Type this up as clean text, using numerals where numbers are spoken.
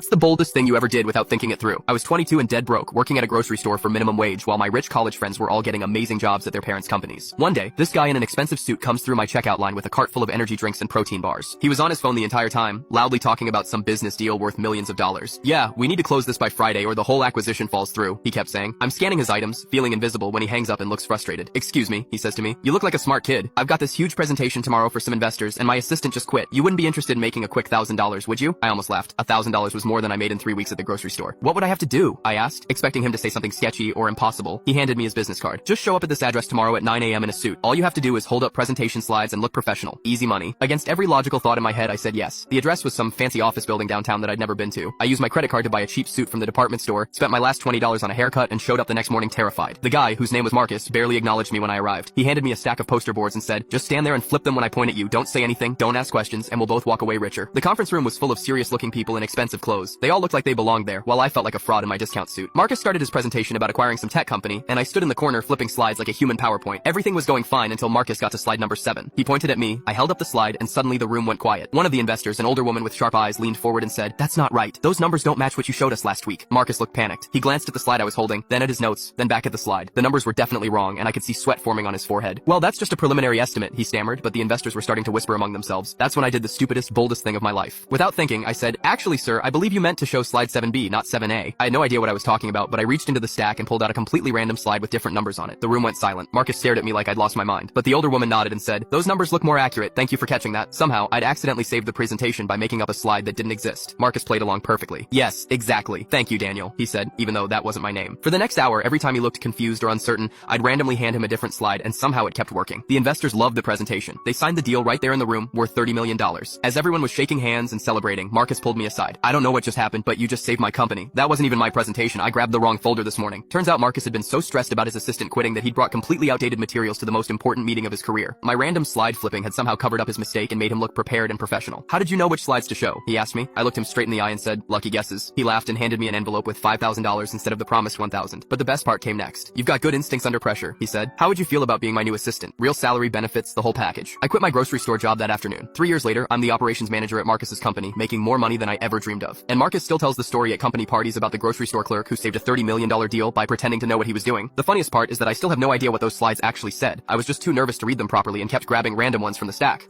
What's the boldest thing you ever did without thinking it through? I was 22 and dead broke, working at a grocery store for minimum wage while my rich college friends were all getting amazing jobs at their parents' companies. One day, this guy in an expensive suit comes through my checkout line with a cart full of energy drinks and protein bars. He was on his phone the entire time, loudly talking about some business deal worth millions of dollars. Yeah, we need to close this by Friday or the whole acquisition falls through, he kept saying. I'm scanning his items, feeling invisible when he hangs up and looks frustrated. Excuse me, he says to me. You look like a smart kid. I've got this huge presentation tomorrow for some investors and my assistant just quit. You wouldn't be interested in making a quick $1,000, would you? I almost laughed. $1,000 was more than I made in 3 weeks at the grocery store. What would I have to do? I asked, expecting him to say something sketchy or impossible. He handed me his business card. Just show up at this address tomorrow at 9 a.m. in a suit. All you have to do is hold up presentation slides and look professional. Easy money. Against every logical thought in my head, I said yes. The address was some fancy office building downtown that I'd never been to. I used my credit card to buy a cheap suit from the department store, spent my last $20 on a haircut, and showed up the next morning terrified. The guy, whose name was Marcus, barely acknowledged me when I arrived. He handed me a stack of poster boards and said, just stand there and flip them when I point at you. Don't say anything, don't ask questions, and we'll both walk away richer. The conference room was full of serious-looking people in expensive clothes. They all looked like they belonged there, while I felt like a fraud in my discount suit. Marcus started his presentation about acquiring some tech company, and I stood in the corner flipping slides like a human PowerPoint. Everything was going fine until Marcus got to slide number 7. He pointed at me, I held up the slide, and suddenly the room went quiet. One of the investors, an older woman with sharp eyes, leaned forward and said, "That's not right. Those numbers don't match what you showed us last week." Marcus looked panicked. He glanced at the slide I was holding, then at his notes, then back at the slide. The numbers were definitely wrong, and I could see sweat forming on his forehead. "Well, that's just a preliminary estimate," he stammered, but the investors were starting to whisper among themselves. That's when I did the stupidest, boldest thing of my life. Without thinking, I said, "Actually, sir, I believe you meant to show slide 7B, not 7A. I had no idea what I was talking about, but I reached into the stack and pulled out a completely random slide with different numbers on it. The room went silent. Marcus stared at me like I'd lost my mind. But the older woman nodded and said, "Those numbers look more accurate. Thank you for catching that." Somehow, I'd accidentally saved the presentation by making up a slide that didn't exist. Marcus played along perfectly. "Yes, exactly. Thank you, Daniel," he said, even though that wasn't my name. For the next hour, every time he looked confused or uncertain, I'd randomly hand him a different slide, and somehow it kept working. The investors loved the presentation. They signed the deal right there in the room, worth $30 million. As everyone was shaking hands and celebrating, Marcus pulled me aside. "I don't know what just happened, but you just saved my company. That wasn't even my presentation. I grabbed the wrong folder this morning." Turns out Marcus had been so stressed about his assistant quitting that he'd brought completely outdated materials to the most important meeting of his career. My random slide flipping had somehow covered up his mistake and made him look prepared and professional. "How did you know which slides to show?" he asked me. I looked him straight in the eye and said, "Lucky guesses." He laughed and handed me an envelope with $5,000 instead of the promised $1,000. But the best part came next. "You've got good instincts under pressure," he said. "How would you feel about being my new assistant? Real salary, benefits, the whole package." I quit my grocery store job that afternoon. 3 years later, I'm the operations manager at Marcus's company, making more money than I ever dreamed of. And Marcus still tells the story at company parties about the grocery store clerk who saved a $30 million deal by pretending to know what he was doing. The funniest part is that I still have no idea what those slides actually said. I was just too nervous to read them properly and kept grabbing random ones from the stack.